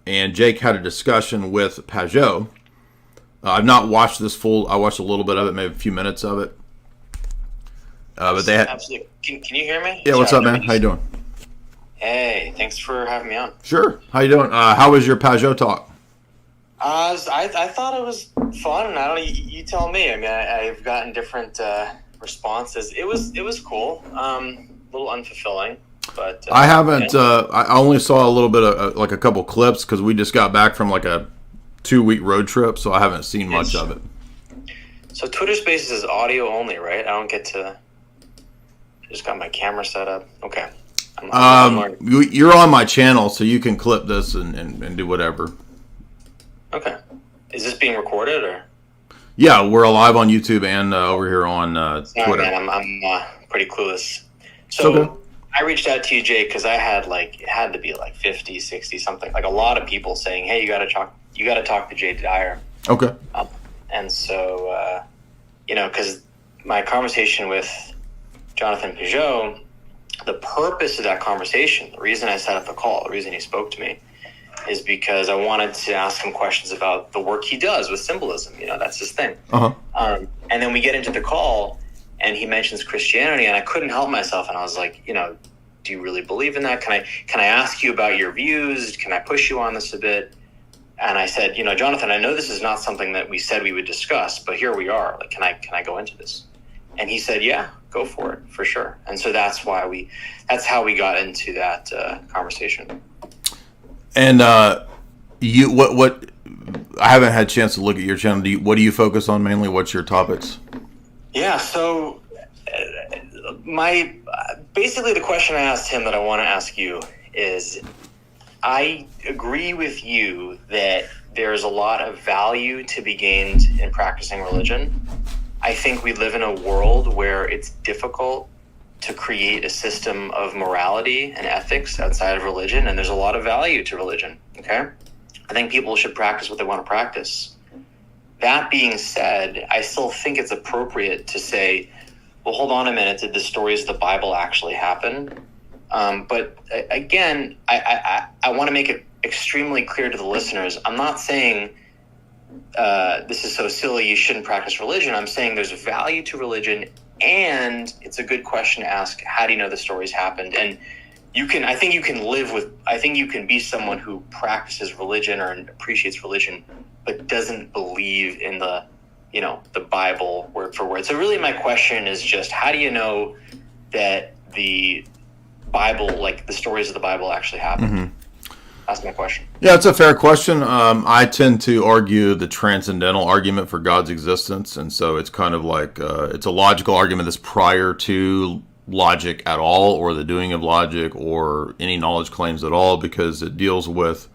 and Jake had a discussion with Pajot. I've not watched this full. I watched a little bit of it, maybe a few minutes of it. But they had. Absolutely. Can you hear me? Yeah, what's up, man? How you doing? Hey, thanks for having me on. Sure. How you doing? How was your Pajot talk? I thought it was fun. I don't know. You tell me. I mean, I've gotten different responses. It was cool. A little unfulfilling, but I haven't. I only saw a little bit of like a couple clips because we just got back from like a 2-week road trip, so I haven't seen much of it. So Twitter Spaces is audio only, right? I don't get to. I just got my camera set up. Okay. You're on my channel, so you can clip this and do whatever. Okay. Is this being recorded or? Yeah, we're live on YouTube and over here on Twitter. Man, I'm pretty clueless. So okay. I reached out to you, Jake, because I had it had to be like 50, 60 something, like a lot of people saying, "Hey, you got to talk to Jay Dyer." Okay. And so, because my conversation with Jonathan Pajot, the purpose of that conversation, the reason I set up the call, the reason he spoke to me, is because I wanted to ask him questions about the work he does with symbolism. That's his thing. Uh-huh. And then we get into the call, and he mentions Christianity, and I couldn't help myself, and I was like, do you really believe in that? Can I ask you about your views? Can I push you on this a bit? And I said, Jonathan, I know this is not something that we said we would discuss, but here we are. Like, can I go into this? And he said, yeah, go for it, for sure. And so that's how we got into that conversation. And what I haven't had a chance to look at your channel. What do you focus on mainly? What's your topics? Yeah, so basically the question I asked him that I want to ask you is, I agree with you that there's a lot of value to be gained in practicing religion. I think we live in a world where it's difficult to create a system of morality and ethics outside of religion, and there's a lot of value to religion, okay? I think people should practice what they want to practice. That being said, I still think it's appropriate to say, well, hold on a minute, did the stories of the Bible actually happen? But again, I want to make it extremely clear to the listeners. I'm not saying this is so silly, you shouldn't practice religion. I'm saying there's value to religion, and it's a good question to ask, how do you know the stories happened? And I think you can be someone who practices religion or appreciates religion, but doesn't believe in the Bible word for word. So really my question is just, how do you know that the Bible, like the stories of the Bible, actually happened? Mm-hmm. That's my question. Yeah, it's a fair question. I tend to argue the transcendental argument for God's existence, and so it's kind of like it's a logical argument that's prior to logic at all, or the doing of logic, or any knowledge claims at all, because it deals with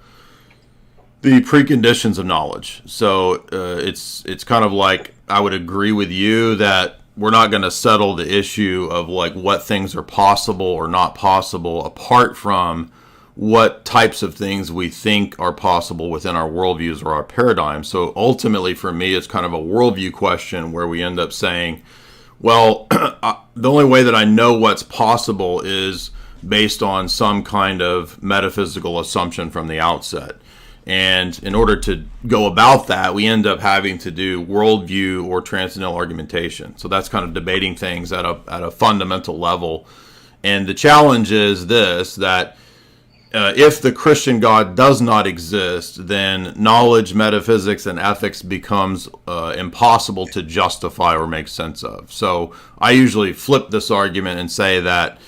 the preconditions of knowledge. So it's kind of like, I would agree with you that we're not going to settle the issue of like what things are possible or not possible apart from what types of things we think are possible within our worldviews or our paradigms. So ultimately for me, it's kind of a worldview question where we end up saying, well, the only way that I know what's possible is based on some kind of metaphysical assumption from the outset. And in order to go about that, we end up having to do worldview or transcendental argumentation. So that's kind of debating things at a fundamental level. And the challenge is this, that if the Christian God does not exist, then knowledge, metaphysics, and ethics becomes impossible to justify or make sense of. So I usually flip this argument and say that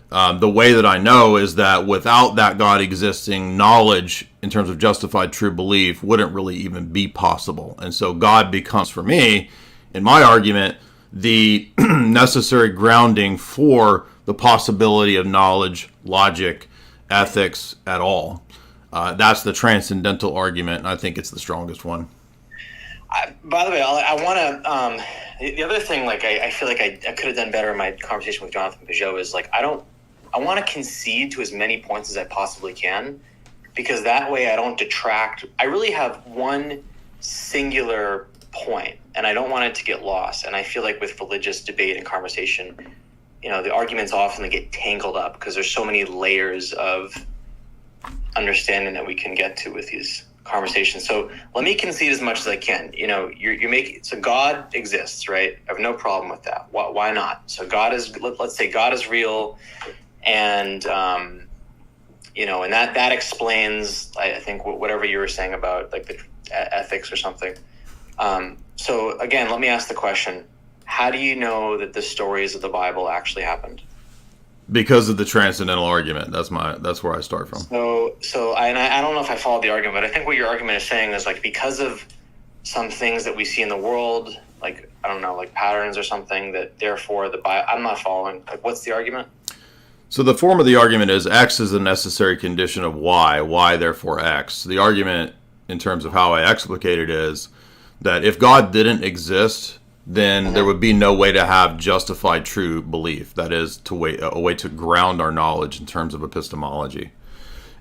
the way that I know is that without that God existing, knowledge in terms of justified true belief wouldn't really even be possible. And so God becomes, for me, in my argument, the necessary grounding for the possibility of knowledge, logic, ethics at all. That's the transcendental argument, and I think it's the strongest one. By the way, I want to. The other thing, I feel like I could have done better in my conversation with Jonathan Pajot is I want to concede to as many points as I possibly can, because that way I don't detract. I really have one singular point, and I don't want it to get lost. And I feel like with religious debate and conversation, the arguments often get tangled up because there's so many layers of understanding that we can get to with these conversations. So let me concede as much as I can. You make so God exists, right? I have no problem with that. Why not? So God is, let's say God is real, and and that explains, I think, whatever you were saying about like the ethics or something. So again, let me ask the question: how do you know that the stories of the Bible actually happened? Because of the transcendental argument. That's where I start from. I don't know if I followed the argument, but I think what your argument is saying is like, because of some things that we see in the world, like, I don't know, like patterns or something, that therefore the Bible. I'm not following. Like, what's the argument? So the form of the argument is X is a necessary condition of Y therefore X. The argument, in terms of how I explicate it, is that if God didn't exist, then there would be no way to have justified true belief. That is, a way to ground our knowledge in terms of epistemology.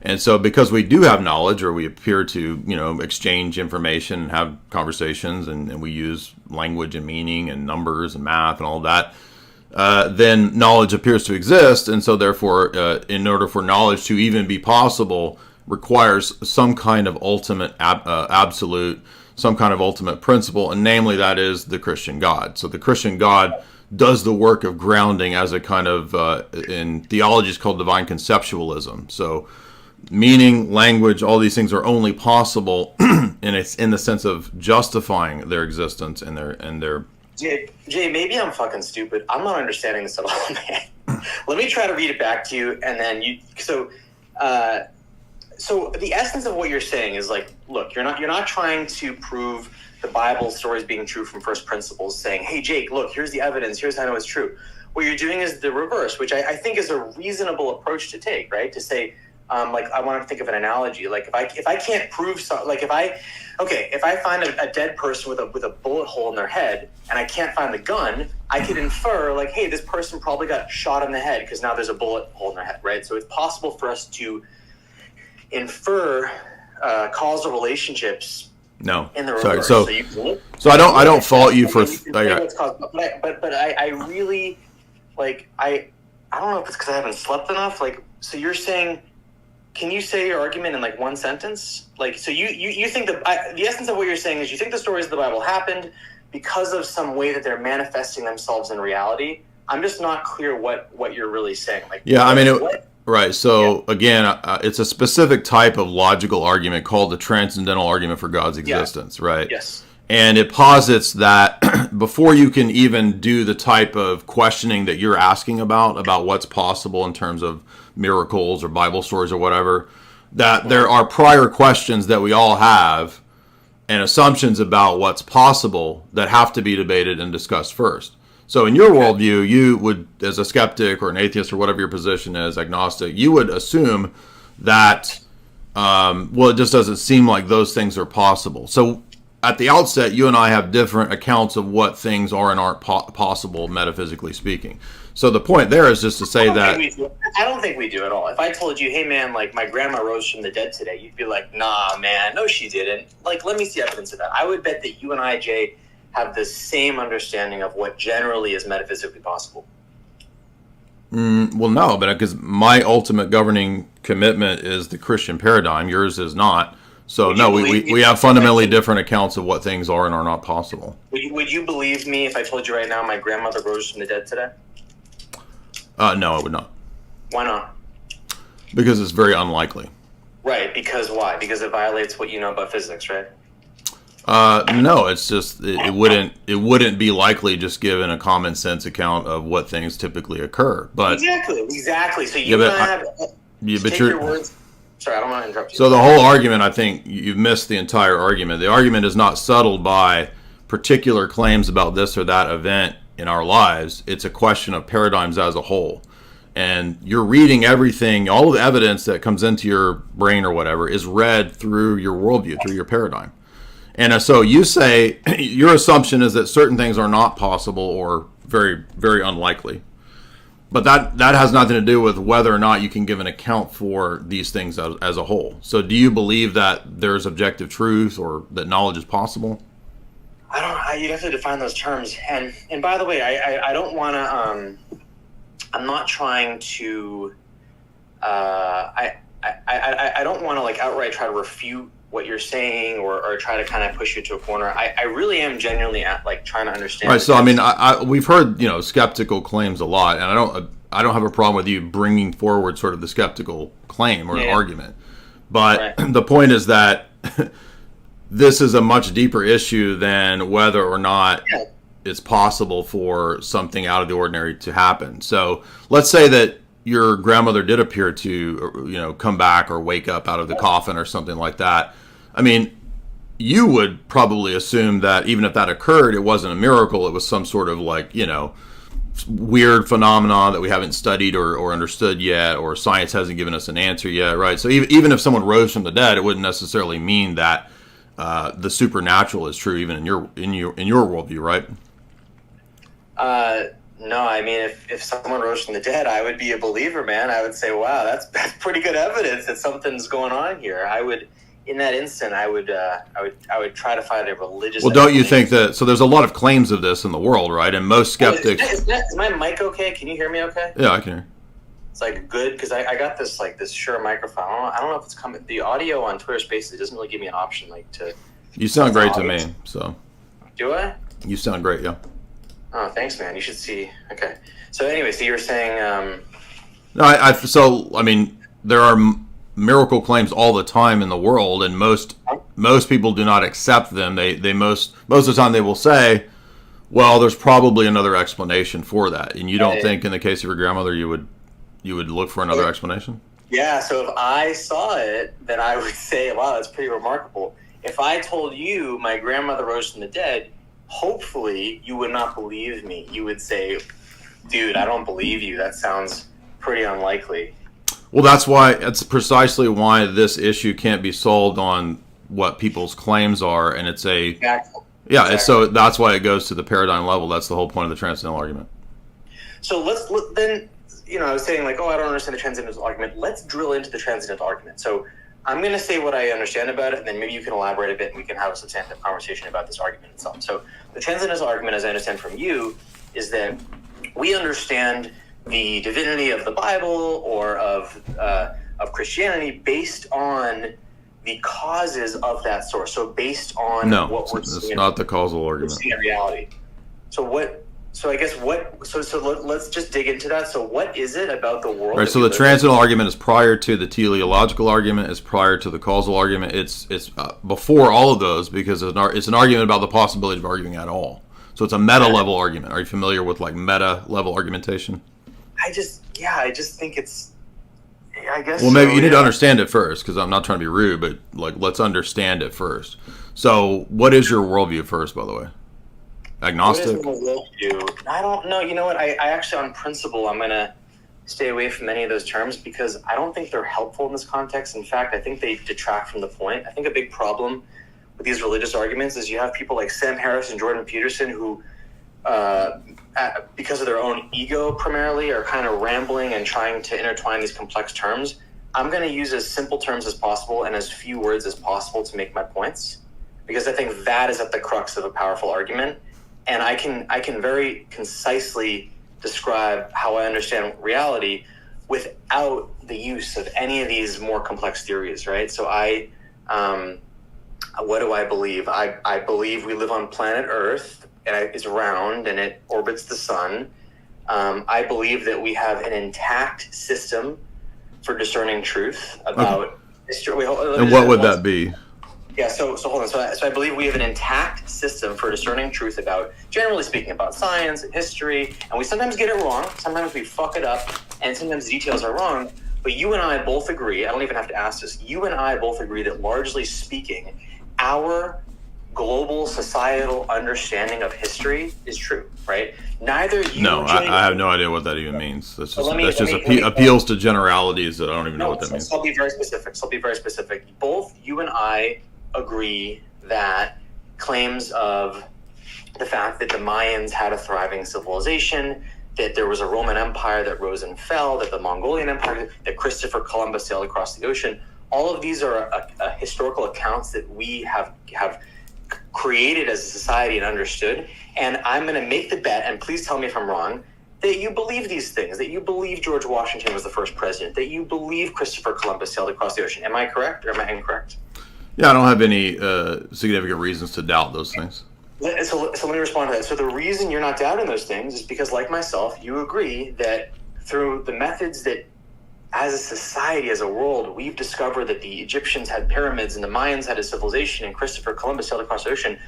And so because we do have knowledge, or we appear to, exchange information and have conversations, and we use language and meaning and numbers and math and all that, then knowledge appears to exist. And so therefore, in order for knowledge to even be possible, requires some kind of ultimate absolute, some kind of ultimate principle, and namely that is the Christian God. So the Christian God does the work of grounding as a kind of, in theology is called divine conceptualism. So meaning, language, all these things are only possible in the sense of justifying their existence and their. Jay, maybe I'm fucking stupid. I'm not understanding this at all, man. Let me try to read it back to you, and then you. So the essence of what you're saying is like, look, you're not trying to prove the Bible stories being true from first principles, saying, hey, Jake, look, here's the evidence, here's how I know it's true. What you're doing is the reverse, which I think is a reasonable approach to take, right? To say, like, I want to think of an analogy. Like, if I can't prove something, like if I find a dead person with a bullet hole in their head and I can't find the gun, I could infer, like, hey, this person probably got shot in the head because now there's a bullet hole in their head, right? So it's possible for us to infer causal relationships. No, in the sorry. reverse. So I don't fault you for. But I really, like, I don't know if it's because I haven't slept enough. Like, so you're saying, can you say your argument in like one sentence? Like, so you think the essence of what you're saying is you think the stories of the Bible happened because of some way that they're manifesting themselves in reality. I'm just not clear what you're really saying. Like, yeah, I mean, right. So again, it's a specific type of logical argument called the transcendental argument for God's existence, right? Yes. And it posits that before you can even do the type of questioning that you're asking about what's possible in terms of miracles or Bible stories or whatever, that there are prior questions that we all have and assumptions about what's possible that have to be debated and discussed first. So in your worldview, you would, as a skeptic or an atheist or whatever your position is, agnostic, you would assume that, it just doesn't seem like those things are possible. So at the outset, you and I have different accounts of what things are and aren't possible, metaphysically speaking. So the point there is just to say that... I don't think we do at all. If I told you, hey man, like my grandma rose from the dead today, you'd be like, nah man, no she didn't. Like, let me see evidence of that. I would bet that you and I, Jay, have the same understanding of what generally is metaphysically possible. Well, no, but because my ultimate governing commitment is the Christian paradigm, yours is not. So no, we have fundamentally different accounts of what things are and are not possible. Would you believe me if I told you right now my grandmother rose from the dead today? No, I would not. Why not? Because it's very unlikely. Right, because why? Because it violates what you know about physics, right? No, it's just it wouldn't be likely just given a common sense account of what things typically occur. But exactly. So you take your words. Sorry, I don't want to interrupt you. So the whole argument, I think you've missed the entire argument. The argument is not settled by particular claims about this or that event in our lives. It's a question of paradigms as a whole. And you're reading everything, all of the evidence that comes into your brain or whatever is read through your worldview, through your paradigm. And so you say your assumption is that certain things are not possible or very, very unlikely. But that has nothing to do with whether or not you can give an account for these things as a whole. So do you believe that there's objective truth or that knowledge is possible? I don't. You'd have to define those terms. And by the way, I don't want to. I'm not trying to. I I don't want to like outright try to refute what you're saying or try to kind of push you to a corner. I really am genuinely like trying to understand. Right. So I mean, we've heard skeptical claims a lot, and I don't have a problem with you bringing forward sort of the skeptical claim or an argument, but the point is that this is a much deeper issue than whether or not it's possible for something out of the ordinary to happen. So let's say that your grandmother did appear to, come back or wake up out of the coffin or something like that. I mean, you would probably assume that even if that occurred, it wasn't a miracle. It was some sort of like, weird phenomenon that we haven't studied or understood yet, or science hasn't given us an answer yet, right? So even if someone rose from the dead, it wouldn't necessarily mean that the supernatural is true, even in your worldview, right? No, I mean, if someone rose from the dead, I would be a believer, man. I would say, wow, that's pretty good evidence that something's going on here. I would, in that instant, I would try to find a religious. Well, don't you think that? So there's a lot of claims of this in the world, right? And most skeptics. Is my mic okay? Can you hear me okay? Yeah, I can hear. It's like good because I got this Shure microphone. I don't know if it's coming. The audio on Twitter Spaces doesn't really give me an option to. You sound great to me. So. Do I? You sound great, yeah. Oh, thanks, man. You should see. Okay. So anyway, so you were saying... No, I mean, there are miracle claims all the time in the world, and most people do not accept them. They most of the time they will say, well, there's probably another explanation for that. And you don't think in the case of your grandmother you would look for another explanation? Yeah, so if I saw it, then I would say, wow, that's pretty remarkable. If I told you my grandmother rose from the dead, hopefully you would not believe me. You would say, dude, I don't believe you. That sounds pretty unlikely. Well, that's precisely why this issue can't be solved on what people's claims are. And it's Exactly. So that's why it goes to the paradigm level. That's the whole point of the transcendental argument. So let's then, I was saying like, I don't understand the transcendental argument. Let's drill into the transcendental argument. So I'm going to say what I understand about it, and then maybe you can elaborate a bit, and we can have a substantive conversation about this argument itself. So the transcendental argument, as I understand from you, is that we understand the divinity of the Bible or of Christianity based on the causes of that source. So based on what we're seeing. It's not the causal argument. We're seeing in reality. So let's just dig into that. So what is it about the world? Right. So the transcendental argument is prior to the teleological argument, is prior to the causal argument. It's before all of those, because it's an argument about the possibility of arguing at all. So it's a meta level argument. Are you familiar with like meta level argumentation? I just think it's. I guess. Well, maybe you need to understand it first, because I'm not trying to be rude, but like let's understand it first. So what is your worldview first, by the way? Agnostic? What is my worldview? I don't know. You know what? I actually, on principle, I'm going to stay away from any of those terms because I don't think they're helpful in this context. In fact, I think they detract from the point. I think a big problem with these religious arguments is you have people like Sam Harris and Jordan Peterson who, because of their own ego primarily, are kind of rambling and trying to intertwine these complex terms. I'm going to use as simple terms as possible and as few words as possible to make my points, because I think that is at the crux of a powerful argument. And I can very concisely describe how I understand reality without the use of any of these more complex theories, right? So what do I believe? I believe we live on planet Earth, and it's round, and it orbits the sun. I believe that we have an intact system for discerning truth about history. And what would that be? Yeah, so hold on. So I believe we have an intact system for discerning truth about, generally speaking, about science and history. And we sometimes get it wrong. Sometimes we fuck it up. And sometimes details are wrong. But you and I both agree, I don't even have to ask this, you and I both agree that largely speaking, our global societal understanding of history is true, right? Neither you No, I have no idea what that even means. That's just appeals to generalities that I don't even know what that means. So I'll be very specific. Both you and I agree that claims of the fact that the Mayans had a thriving civilization, that there was a Roman Empire that rose and fell, that the Mongolian Empire, that Christopher Columbus sailed across the ocean, all of these are historical accounts that we have created as a society and understood. And I'm going to make the bet, and please tell me if I'm wrong, that you believe these things, that you believe George Washington was the first president, that you believe Christopher Columbus sailed across the ocean. Am I correct or am I incorrect? Yeah, I don't have any significant reasons to doubt those things. So let me respond to that. So the reason you're not doubting those things is because, like myself, you agree that through the methods that, as a society, as a world, we've discovered that the Egyptians had pyramids and the Mayans had a civilization and Christopher Columbus sailed across the ocean.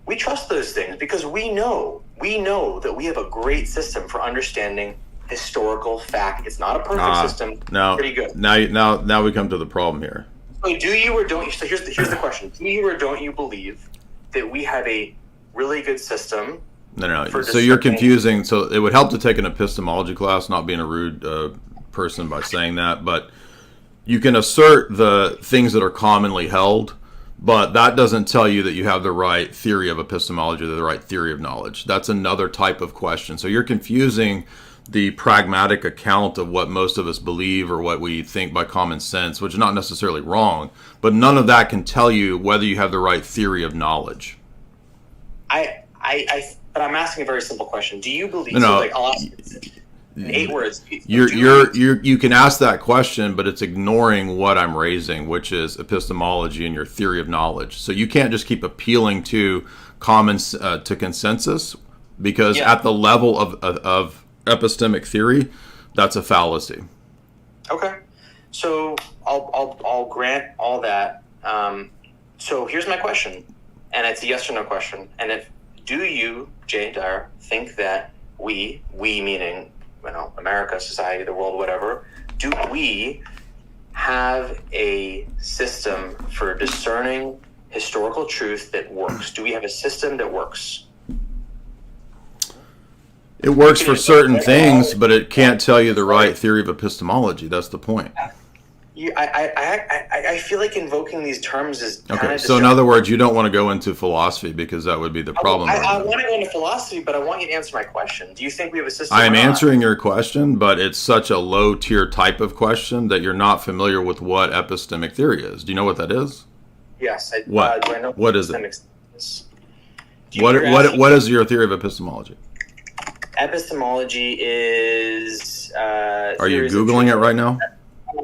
We trust those things because we know that we have a great system for understanding historical fact. It's not a perfect system. No, pretty good. Now we come to the problem here. So do you or don't you? So here's the question: do you or don't you believe that we have a really good system? No. So you're confusing. So it would help to take an epistemology class, not being a rude person by saying that, but you can assert the things that are commonly held, but that doesn't tell you that you have the right theory of epistemology or the right theory of knowledge. That's another type of question. So you're confusing the pragmatic account of what most of us believe or what we think by common sense, which is not necessarily wrong, but none of that can tell you whether you have the right theory of knowledge. But I'm asking a very simple question. Do you believe? No. So like, I'll ask in 8 words. You can ask that question, but it's ignoring what I'm raising, which is epistemology and your theory of knowledge. So you can't just keep appealing to to consensus, because at the level of epistemic theory, that's a fallacy. Okay, so I'll grant all that. So here's my question, and it's a yes or no question. And do you, Jay Dyer, think that we meaning, America, society, the world, whatever, do we have a system for discerning historical truth that works? Do we have a system that works? It works for certain things, but it can't tell you the right theory of epistemology. That's the point. I feel like invoking these terms is kind of... Okay, so in other words, you don't want to go into philosophy because that would be the problem. I want to go into philosophy, but I want you to answer my question. Do you think we have a system? I am answering your question, but it's such a low-tier type of question that you're not familiar with what epistemic theory is. Do you know what that is? Yes. What? Do I know what is it? What is your theory of epistemology? Epistemology is... Are you Googling it right now?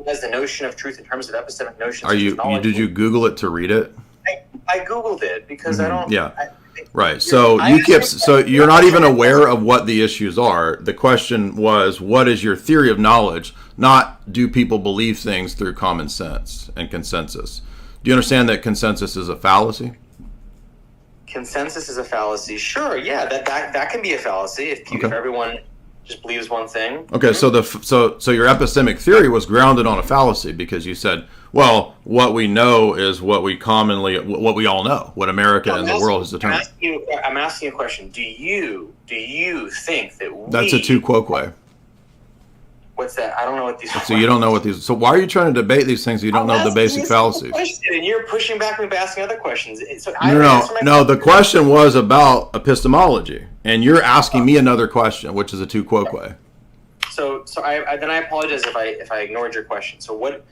As the notion of truth in terms of epistemic notions. Did you Google it to read it? I Googled it because I don't... Yeah. Right. So you're not even aware of what the issues are. The question was, what is your theory of knowledge? Not, do people believe things through common sense and consensus? Do you understand that consensus is a fallacy? Consensus is a fallacy. Sure. Yeah. That can be a fallacy if everyone just believes one thing. Okay. So your epistemic theory was grounded on a fallacy because you said, well, what we know is what we all know, what America and the world has determined. I'm asking you a question. Do you think that That's a tu quoque. What's that? I don't know what these are. So you don't know what these... So why are you trying to debate these things if you don't know the basic fallacies? And you're pushing back me by asking other questions. So No, the question was about epistemology, and you're asking me another question, which is a tu quoque. So then I apologize if I ignored your question. So what...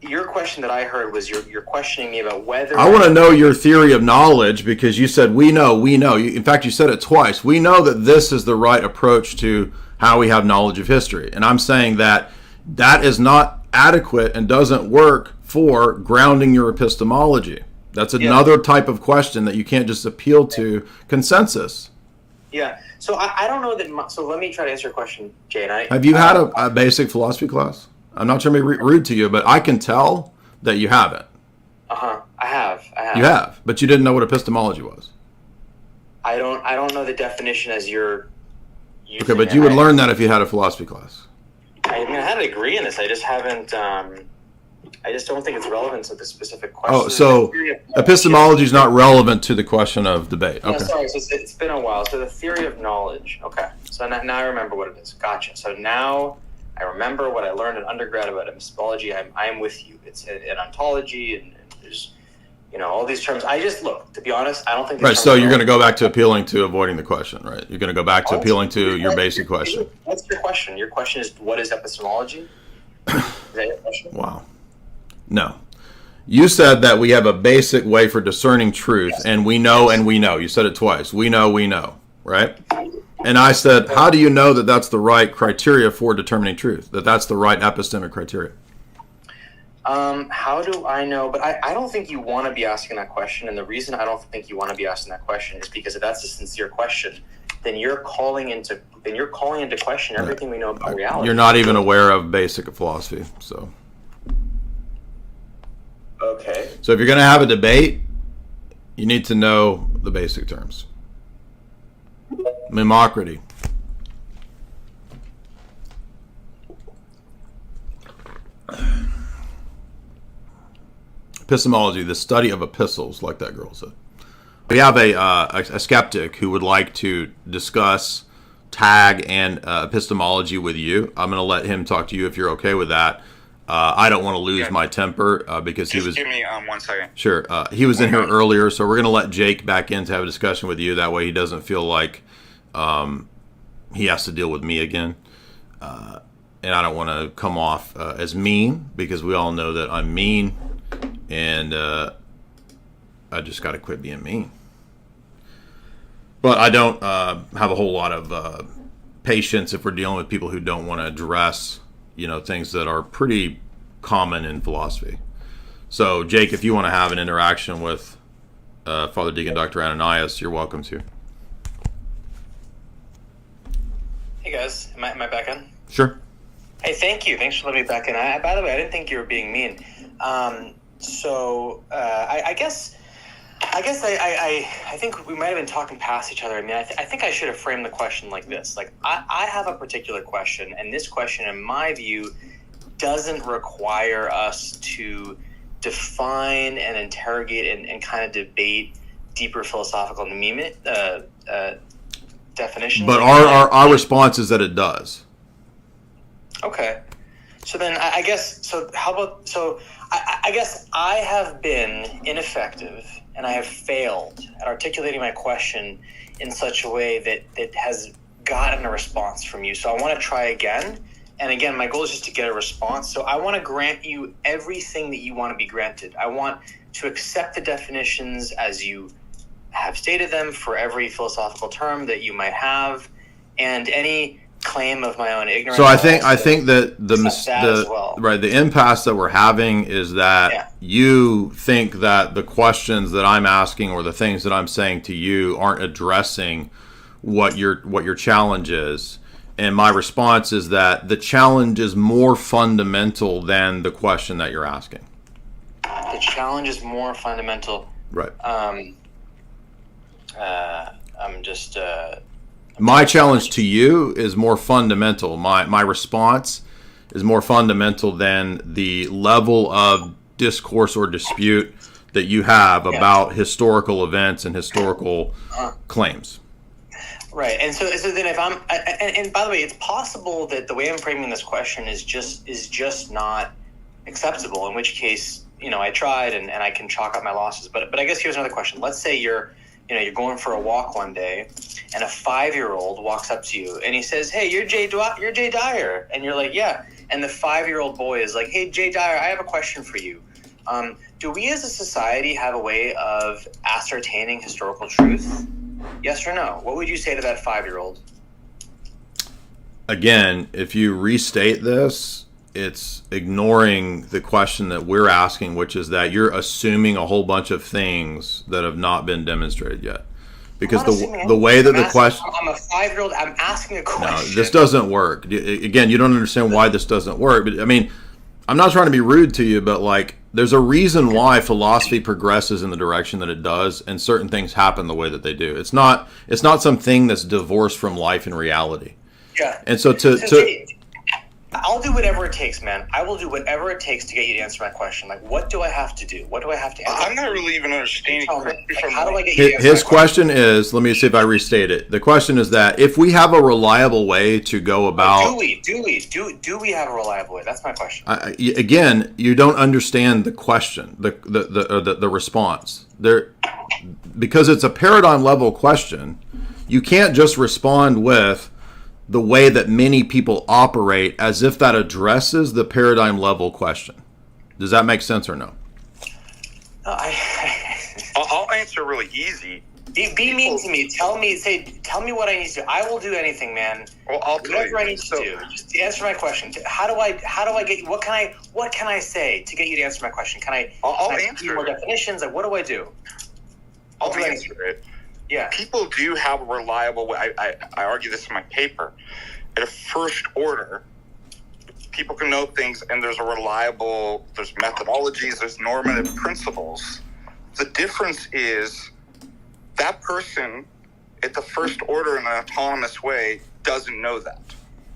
Your question that I heard was you're questioning me about whether... I want to know your theory of knowledge because you said, we know. In fact, you said it twice. We know that this is the right approach to how we have knowledge of history. And I'm saying that is not adequate and doesn't work for grounding your epistemology. That's another type of question that you can't just appeal to consensus. Yeah. So I don't know that... So let me try to answer your question, Jay. Have you had a basic philosophy class? I'm not trying to be rude to you, but I can tell that you haven't. I have. You have, but you didn't know what epistemology was. I don't know the definition as you're using. Okay, but you would learn that if you had a philosophy class. I had a degree in this. I just haven't. I just don't think it's relevant to the specific question. Oh, so epistemology is not relevant to the question of debate. Okay. No, sorry, so it's been a while. So the theory of knowledge. Okay, so now I remember what it is. Gotcha. So now I remember what I learned in undergrad about epistemology. I'm with you. It's an ontology, and there's, all these terms. I just look, to be honest, I don't think. Right. So you're going to go back to appealing to avoiding the question, right? You're going to go back to appealing to your basic question. What's your question? Your question is, what is epistemology? Is that your question? Wow. No. You said that we have a basic way for discerning truth, and we know. You said it twice. We know, right? And I said, how do you know that that's the right criteria for determining truth? That that's the right epistemic criteria? How do I know? But I don't think you want to be asking that question. And the reason I don't think you want to be asking that question is because if that's a sincere question, then you're calling into question everything we know about reality. You're not even aware of basic philosophy. So okay. So if you're going to have a debate, you need to know the basic terms. Mimocrity. Epistemology, the study of epistles, like that girl said. We have a skeptic who would like to discuss tag and epistemology with you. I'm going to let him talk to you if you're okay with that. I don't want to lose my temper because he was. Just give me 1 second. Sure. He was in here earlier, so we're going to let Jake back in to have a discussion with you. That way he doesn't feel like he has to deal with me again. And I don't want to come off as mean because we all know that I'm mean. And I just got to quit being mean. But I don't have a whole lot of patience if we're dealing with people who don't want to address, things that are pretty common in philosophy. So, Jake, if you want to have an interaction with Father Deacon Dr. Ananias, you're welcome to. Hey guys, am I back in? Sure. Hey, thank you. Thanks for letting me back in. By the way, I didn't think you were being mean. I guess I think we might have been talking past each other. I mean, I think I should have framed the question like this. Like, I have a particular question, and this question, in my view, doesn't require us to define and interrogate and kind of debate deeper philosophical definitions. But our response is that it does. Okay. So then I guess, so how about, so I guess I have been ineffective and I have failed at articulating my question in such a way that has gotten a response from you. So I want to try again. And again, my goal is just to get a response. So I want to grant you everything that you want to be granted. I want to accept the definitions as you have stated them for every philosophical term that you might have, and any claim of my own ignorance. So I think that the impasse that we're having is that you think that the questions that I'm asking or the things that I'm saying to you aren't addressing what your challenge is. And my response is that the challenge is more fundamental than the question that you're asking. The challenge is more fundamental. Right. I'm just... my challenge to you is more fundamental. My response is more fundamental than the level of discourse or dispute that you have about historical events and historical claims. Right, and so then if I'm, and by the way, it's possible that the way I'm framing this question is just not acceptable. In which case, I tried and I can chalk up my losses. But I guess here's another question. Let's say you're going for a walk one day, and a 5-year-old walks up to you and he says, "Hey, you're Jay Dyer," and you're like, "Yeah." And the 5-year-old boy is like, "Hey, Jay Dyer, I have a question for you. Do we as a society have a way of ascertaining historical truth? Yes or no?" What would you say to that 5-year-old? Again, if you restate this, it's ignoring the question that we're asking, which is that you're assuming a whole bunch of things that have not been demonstrated yet. Because the way that the question... I'm a 5-year-old, I'm asking a question. No, this doesn't work. Again, you don't understand why this doesn't work. But I mean, I'm not trying to be rude to you, but like, there's a reason why philosophy progresses in the direction that it does, and certain things happen the way that they do. It's not something that's divorced from life and reality. Yeah. And so I'll do whatever it takes, man. I will do whatever it takes to get you to answer my question. Like, what do I have to do? What do I have to answer? I'm not really even understanding. How do I get you to answer his question is, let me see if I restate it. The question is that if we have a reliable way to go about... Do we have a reliable way? That's my question. Again, you don't understand the question, the response. Because it's a paradigm level question, you can't just respond with the way that many people operate as if that addresses the paradigm level question. Does that make sense or no? I'll answer really easy. Be mean to me. Tell me what I need to do. I will do anything, man. Well, I'll tell you. Whatever I need to do. Just answer my question. How do I get? What can I say to get you to answer my question? I'll give answer you more it. definitions? Like, what do I do? I'll do answer it. Yeah. People do have a reliable way. I argue this in my paper. At a first order, people can know things, and there's methodologies, there's normative principles. The difference is that person at the first order in an autonomous way doesn't know that.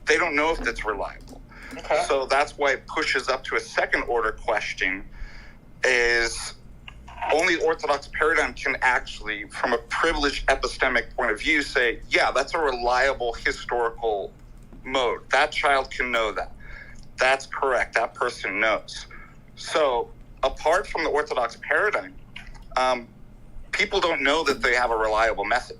They don't know if that's reliable. Okay. So that's why it pushes up to a second order question is only the Orthodox paradigm can actually, from a privileged epistemic point of view, say, yeah, that's a reliable historical mode. That child can know that. That's correct. That person knows. So apart from the Orthodox paradigm, people don't know that they have a reliable method.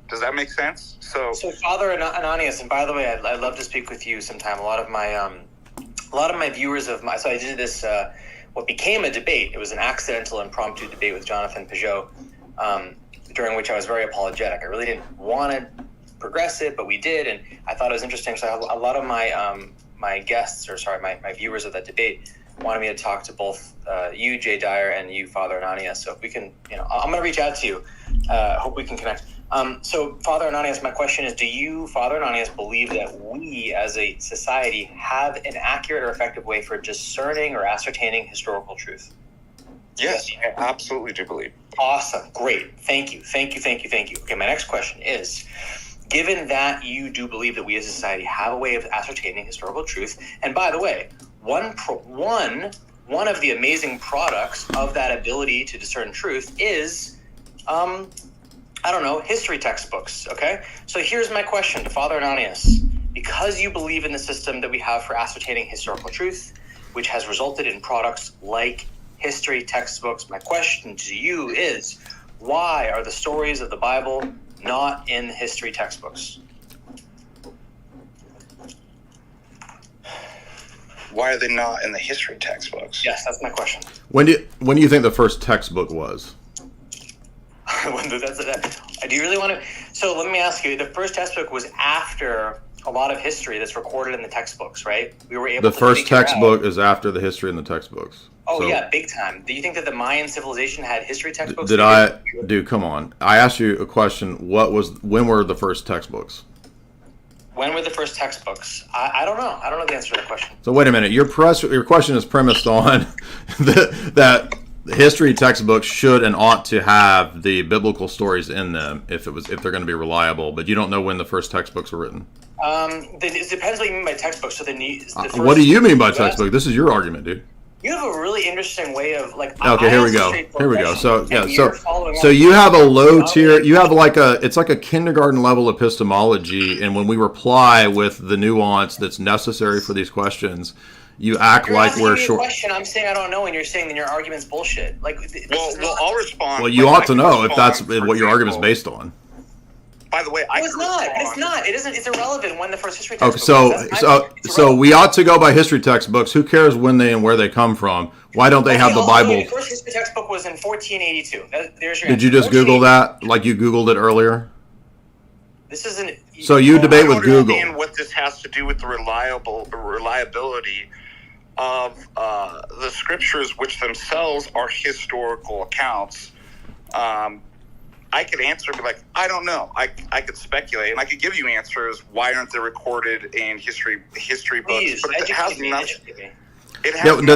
Does that make sense? So Father Ananias, and by the way, I'd love to speak with you sometime. A lot of my viewers so I did this, what became a debate. It was an accidental, impromptu debate with Jonathan Peugeot, during which I was very apologetic. I really didn't want to progress it, but we did, and I thought it was interesting. So a lot of my guests, my viewers of that debate, wanted me to talk to both you, Jay Dyer, and you, Father Ananias. So if we can, I'm going to reach out to you. Hope we can connect. So Father Ananias, my question is, do you, Father Ananias, believe that we as a society have an accurate or effective way for discerning or ascertaining historical truth? yes, I absolutely do believe. Awesome. Great. Thank you. Okay, my next question is, given that you do believe that we as a society have a way of ascertaining historical truth, and by the way, one of the amazing products of that ability to discern truth is, history textbooks, okay? So here's my question to Father Ananias. Because you believe in the system that we have for ascertaining historical truth, which has resulted in products like history textbooks, my question to you is, why are the stories of the Bible not in history textbooks? Why are they not in the history textbooks? Yes, that's my question. When do you think the first textbook was? Do you really want to? So let me ask you. The first textbook was after a lot of history that's recorded in the textbooks, right? We were able. The to first figure textbook out, is after the history in the textbooks. Oh So, yeah, big time. Do you think that the Mayan civilization had history textbooks? Dude, come on. I asked you a question. When were the first textbooks? When were the first textbooks? I don't know. I don't know the answer to that question. So wait a minute. Your question is premised on that history textbooks should and ought to have the biblical stories in them if they're going to be reliable, but you don't know when the first textbooks were written. It depends what you mean by textbook. So What do you mean by textbook? This is your argument, dude. You have a really interesting way of Okay, here we go. So yeah, so you have a low tier. You have it's like a kindergarten level epistemology, and when we reply with the nuance that's necessary for these questions, you act like we're short. Question. I'm saying I don't know, and you're saying that your argument's bullshit. I'll respond. Well, you ought to know if that's what your argument's based on. By the way, it's not. It isn't. It's irrelevant when the first history Okay, textbook. so we ought to go by history textbooks. Who cares when they and where they come from? Why don't they have the Bible? The first history textbook was in 1482. There's your Did you just Google that, like you Googled it earlier? This isn't. So you debate with Google. I don't understand what this has to do with the reliability of the scriptures, which themselves are historical accounts. I could answer and be like, I don't know. I could speculate, and I could give you answers. Why aren't they recorded in history books? But it has nothing.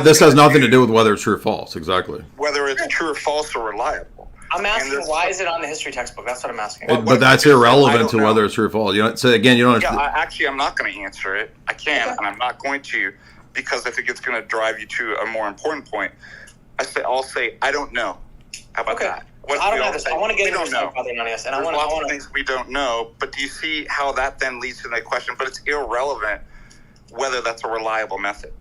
This has nothing to do with whether it's true or false. Exactly. Whether it's true or false or reliable. I'm asking why is it on the history textbook? That's what I'm asking. But that's irrelevant to whether it's true or false. So again, you don't. Yeah, actually, I'm not going to answer it. I can, and I'm not going to, because I think it's going to drive you to a more important point. I'll say I don't know. How about that? I don't know this. I want to get into this, Father Ananias, and There's lots of things we don't know, but do you see how that then leads to the question? But it's irrelevant whether that's a reliable method.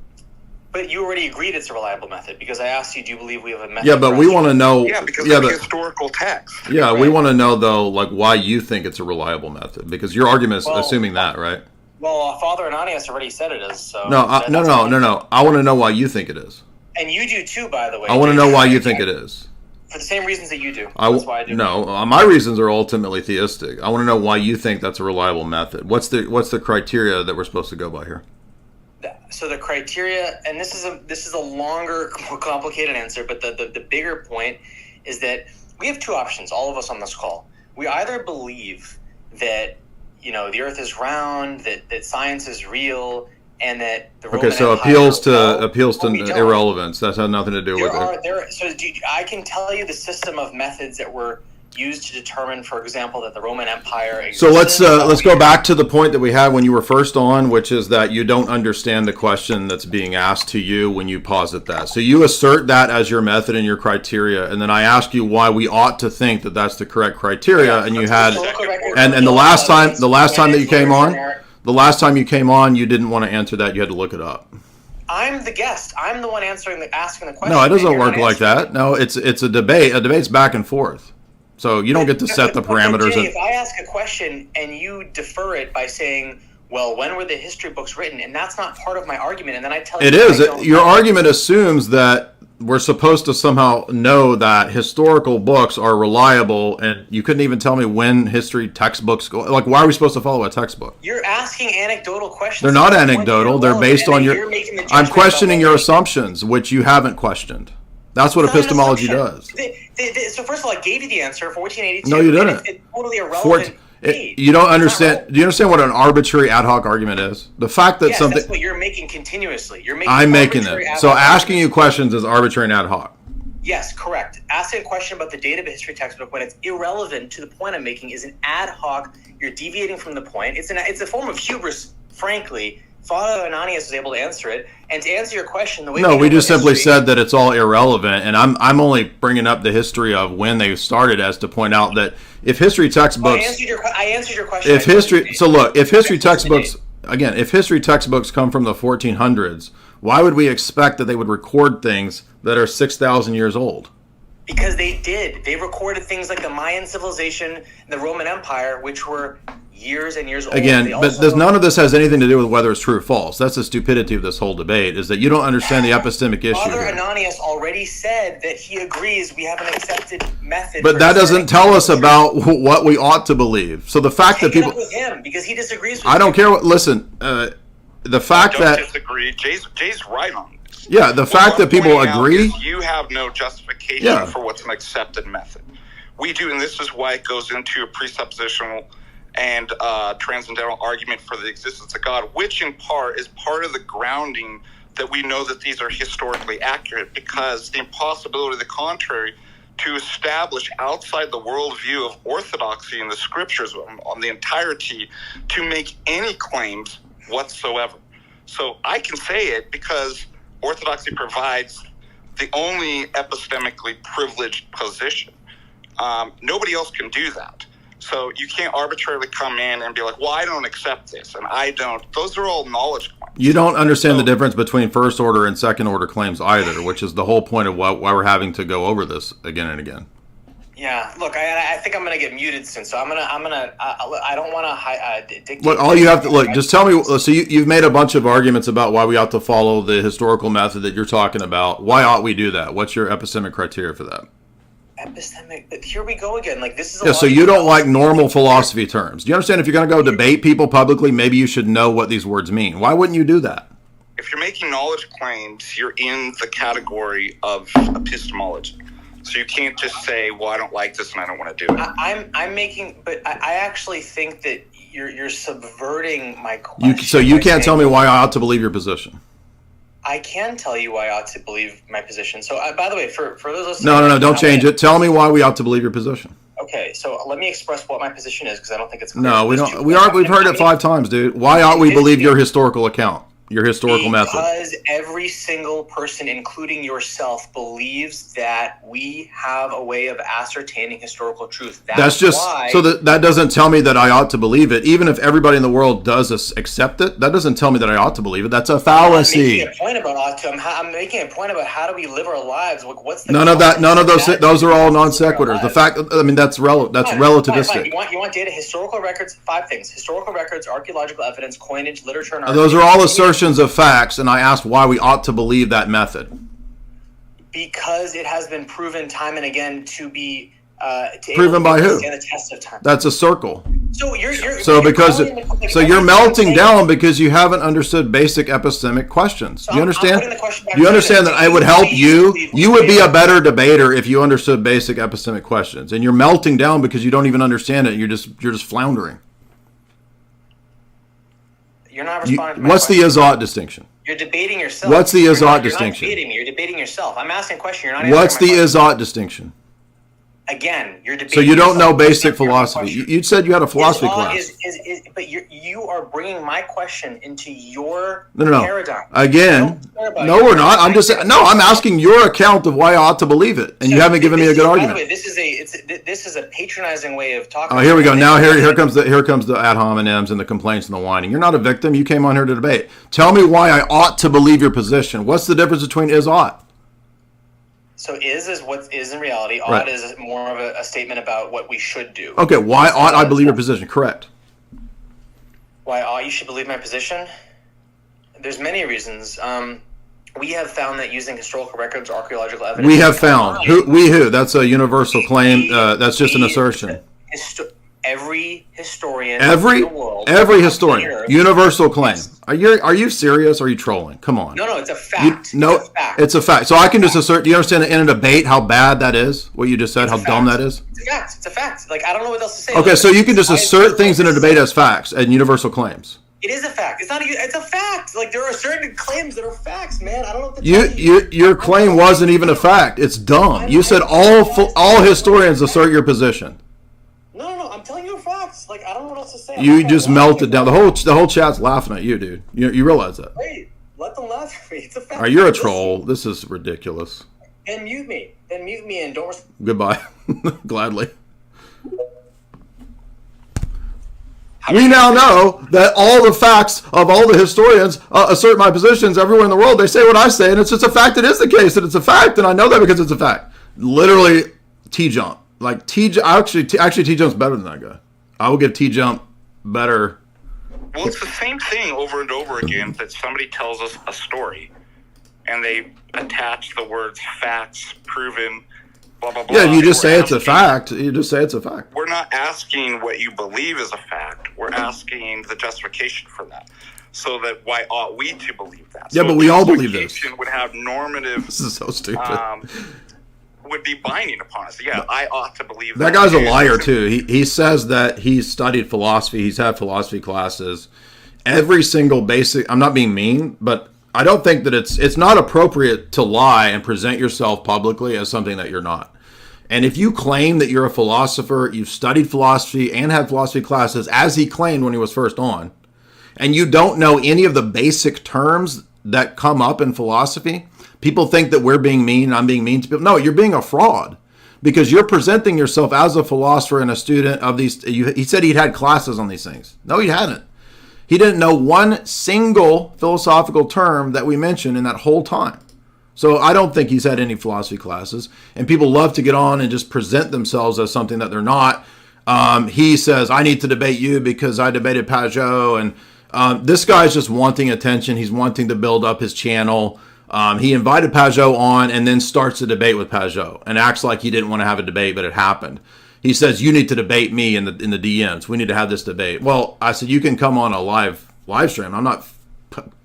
But you already agreed it's a reliable method because I asked you, do you believe we have a method? Yeah, but we want to know. Yeah, because of historical text. Yeah, right. We want to know though, like why you think it's a reliable method, because your argument is assuming that, right? Well, Father Ananias already said it is. So no. I want to know why you think it is. And you do too, by the way. I want to know why you think it is. For the same reasons that you do. That's why I do. No, my reasons are ultimately theistic. I want to know why you think that's a reliable method. What's the criteria that we're supposed to go by here? So the criteria, and this is a longer, more complicated answer, but the bigger point is that we have two options, all of us on this call. We either believe that, the earth is round, that science is real, and that the Roman so Empire appeals to irrelevance. That has nothing to do with it. I can tell you the system of methods that were used to determine, for example, that the Roman Empire existed. So let's go back to the point that we had when you were first on, which is that you don't understand the question that's being asked to you when you posit that. So you assert that as your method and your criteria, and then I ask you why we ought to think that that's the correct criteria, and you had, and the last time that you came on, you didn't want to answer that. You had to look it up. I'm the guest. I'm the one asking the question. No, it doesn't work like that. No, it's a debate. A debate's back and forth. So you don't get to set the parameters. Jay, if I ask a question and you defer it by saying, well, when were the history books written? And that's not part of my argument. And then I tell you... It is. Your argument assumes that we're supposed to somehow know that historical books are reliable, and you couldn't even tell me when history textbooks go. Like, why are we supposed to follow a textbook? You're asking anecdotal questions. They're not anecdotal. They're based on your... I'm questioning your assumptions, which you haven't questioned. That's what epistemology does. So first of all, I gave you the answer for 1482. No, you didn't. It's totally irrelevant. You don't understand. Do you understand what an arbitrary ad hoc argument is? The fact that something... that's what you're making continuously. I'm making it. So asking you questions is arbitrary and ad hoc. Yes, correct. Asking a question about the date of a history textbook when it's irrelevant to the point I'm making is an ad hoc. You're deviating from the point. It's a form of hubris, frankly. Father Ananias was able to answer it, and to answer your question, the way we just simply said that it's all irrelevant, and I'm only bringing up the history of when they started as to point out that if history textbooks, I answered your question. If history textbooks come from the 1400s, why would we expect that they would record things that are 6,000 years old? Because they did. They recorded things like the Mayan civilization and the Roman Empire, which were years and years old. Again, but none of this has anything to do with whether it's true or false. That's the stupidity of this whole debate, is that you don't understand the epistemic issue. Father Ananias already said that he agrees we have an accepted method. But that doesn't tell us about what we ought to believe. So the fact that people... Take it up with him, because he disagrees with I don't care what... Listen, the fact that... I don't disagree. Jay's right on this. Yeah, the fact that people agree... You have no justification for what's an accepted method. We do, and this is why it goes into a presuppositional and transcendental argument for the existence of God, which in part is part of the grounding that we know that these are historically accurate, because the impossibility of the contrary to establish outside the worldview of orthodoxy in the scriptures on the entirety to make any claims whatsoever. So I can say it because orthodoxy provides the only epistemically privileged position. Nobody else can do that. So you can't arbitrarily come in and be like, well, I don't accept this, and I don't. Those are all knowledge claims. You don't understand the difference between first order and second order claims either, which is the whole point of why we're having to go over this again and again. Yeah, look, I think I'm going to get muted soon, so I don't want to dictate. Look, all you have to just tell me. So you've made a bunch of arguments about why we ought to follow the historical method that you're talking about. Why ought we do that? What's your epistemic criteria for that? Epistemic, but here we go again. Like, this is so you don't like normal philosophy terms. Do you understand? If you're going to go debate people publicly, maybe you should know what these words mean. Why wouldn't you do that? If you're making knowledge claims, you're in the category of epistemology. So you can't just say, well, I don't like this and I don't want to do it. I'm making, but I actually think that you're subverting my question. So you can't tell me why I ought to believe your position. I can tell you why I ought to believe my position. So, by the way, for those listening... No, don't change it. Tell me why we ought to believe your position. Okay, so let me express what my position is, because I don't think it's clear. No, we don't. We've heard it 5 times, dude. Why ought we believe your historical account? Your historical method. Because every single person, including yourself, believes that we have a way of ascertaining historical truth. That's just why, so that doesn't tell me that I ought to believe it. Even if everybody in the world does accept it, that doesn't tell me that I ought to believe it. That's a fallacy. I'm making a point about ought to. I'm making a point about how do we live our lives. What's the none of those are all non sequiturs. The fact, I mean, that's relativistic. Fine. You want data, historical records, 5 things: historical records, archaeological evidence, coinage, literature, and those are all assertions of facts, and I asked why we ought to believe that method. Because it has been proven time and again to be proven by who? Stand the test of time. That's a circle. So you're you're melting down because you haven't understood basic epistemic questions. So Do you understand? You understand that I would help you? You would be a better debater if you understood basic epistemic questions. And you're melting down because you don't even understand it. You're just floundering. You're not responding to my What's question. the is-ought distinction? You're debating yourself. What's the is-ought distinction? You're not debating me. You're debating yourself. I'm asking a question. You're not What's answering the my question. is-ought distinction? Again, you're debating. So you don't know yourself. basic That's not your philosophy. question. You said you had a philosophy Is-ought class. But you are bringing my question into your No. paradigm. Again, I don't care about no, your we're not. paradigm. I'm asking your account of why I ought to believe it, and you haven't given me a good By the argument. way, this is a patronizing way of talking. Oh, here we go. Now here comes the ad hominems and the complaints and the whining. You're not a victim. You came on here to debate. Tell me why I ought to believe your position. What's the difference between is ought? So is what is in reality. Ought Right. is more of a statement about what we should do. Okay, why ought I believe your position? Correct. Why ought you should believe my position? There's many reasons. We have found that using historical records, archaeological evidence. We have found. Who? That's a universal claim. That's just an assertion. Every historian Every in the world. every historian. Universal claim. Are you serious or are you trolling? Come on. No, it's a fact. No, it's a fact. it's a fact. So I can just assert. Do you understand in a debate how bad that is? What you just said, how dumb that is? It's a fact. It's a fact. Like, I don't know what else to say. Okay, so you can just assert things in a debate as facts and universal claims. It is a fact. It's a fact. Like, there are certain claims that are facts, man. I don't know what to tell Your claim wasn't even a fact. It's dumb. You said all historians assert your position. No. I'm telling you facts. Like, I don't know what else to say. You just melted down. The whole chat's laughing at you, dude. You realize that? Wait, let them laugh at me. It's a fact. All right, you're a troll. This is ridiculous. Then mute me. And don't. Goodbye. Gladly. We now know that all the facts of all the historians assert my positions everywhere in the world. They say what I say, and it's just a fact. It is the case that it's a fact, and I know that because it's a fact. Literally, T-Jump. Like, actually, T-Jump's better than that guy. I will give T-Jump better. Well, it's the same thing over and over again that somebody tells us a story, and they attach the words facts, proven, blah, blah, blah. Yeah, you just say it's a fact. You just say it's a fact. We're not asking what you believe is a fact. We're asking the justification for that. So that why ought we to believe that? Yeah, so but we all believe this. justification would have normative... This is so stupid. Would be binding upon us. Yeah, I ought to believe That guy's a liar, too. He says that he's studied philosophy. He's had philosophy classes. Every single basic... I'm not being mean, but I don't think that it's not appropriate to lie and present yourself publicly as something that you're not. And if you claim that you're a philosopher, you've studied philosophy and had philosophy classes, as he claimed when he was first on, and you don't know any of the basic terms that come up in philosophy, people think that we're being mean and I'm being mean to people. No, you're being a fraud because you're presenting yourself as a philosopher and a student of these. He said he'd had classes on these things. No, he hadn't. He didn't know one single philosophical term that we mentioned in that whole time. So I don't think he's had any philosophy classes. And people love to get on and just present themselves as something that they're not. He says, I need to debate you because I debated Pajot. And this guy's just wanting attention. He's wanting to build up his channel. He invited Pajot on and then starts a debate with Pajot and acts like he didn't want to have a debate, but it happened. He says, you need to debate me in the DMs. We need to have this debate. Well, I said, you can come on a live stream. I'm not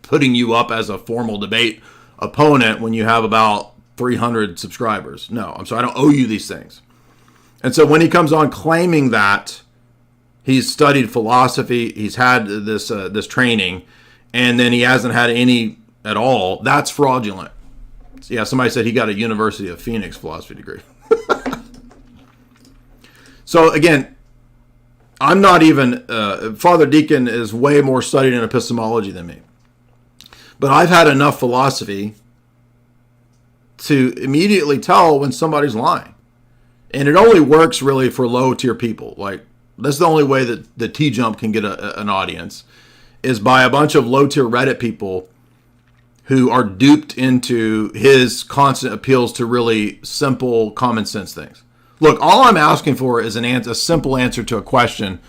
putting you up as a formal debate opponent when you have about 300 subscribers. No, I'm sorry. I don't owe you these things. And so when he comes on claiming that he's studied philosophy, he's had this training, and then he hasn't had any at all, that's fraudulent. Yeah, somebody said he got a University of Phoenix philosophy degree. So again, I'm not even, Father Deacon is way more studied in epistemology than me. But I've had enough philosophy to immediately tell when somebody's lying. And it only works really for low tier people. Like, that's the only way that the T-Jump can get an audience, is by a bunch of low tier Reddit people who are duped into his constant appeals to really simple common sense things. Look, all I'm asking for is a simple answer to a question.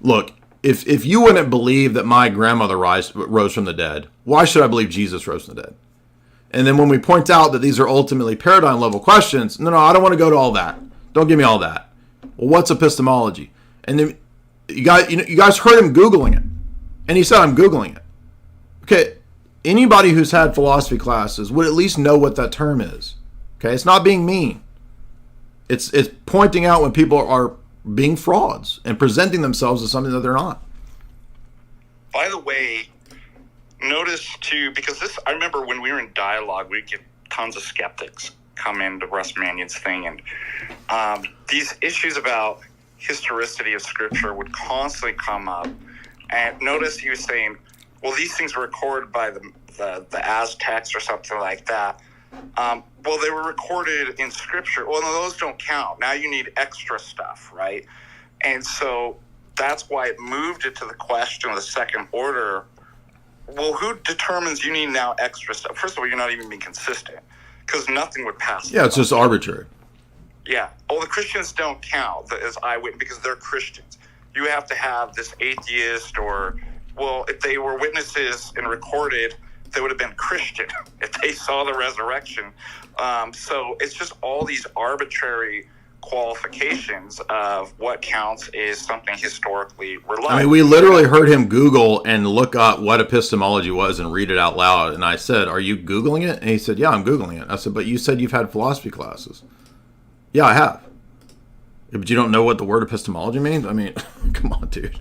Look, if you wouldn't believe that my grandmother rose from the dead, why should I believe Jesus rose from the dead? And then when we point out that these are ultimately paradigm level questions, no, I don't want to go to all that. Don't give me all that. Well, what's epistemology? And then you guys heard him Googling it. And he said, I'm Googling it. Okay, anybody who's had philosophy classes would at least know what that term is. Okay, it's not being mean. It's pointing out when people are being frauds and presenting themselves as something that they're not. By the way, notice too, because I remember when we were in dialogue, we'd get tons of skeptics come into Russ Mannion's thing, and these issues about historicity of scripture would constantly come up. And notice he was saying, well, these things were recorded by the Aztecs or something like that. Well, they were recorded in scripture. Well, no, those don't count. Now you need extra stuff, right? And so that's why it moved it to the question of the second order. Well, who determines you need now extra stuff? First of all, you're not even being consistent, because nothing would pass. Yeah, it's just arbitrary. Yeah. Oh, the Christians don't count as eyewitness because they're Christians. You have to have this atheist, or, well, if they were witnesses and recorded, they would have been Christian if they saw the resurrection. So it's just all these arbitrary qualifications of what counts is something historically reliable. I mean, we literally heard him Google and look up what epistemology was and read it out loud. And I said, are you Googling it? And he said, yeah, I'm Googling it. I said, but you said you've had philosophy classes. Yeah, I have. But you don't know what the word epistemology means? I mean, come on, dude.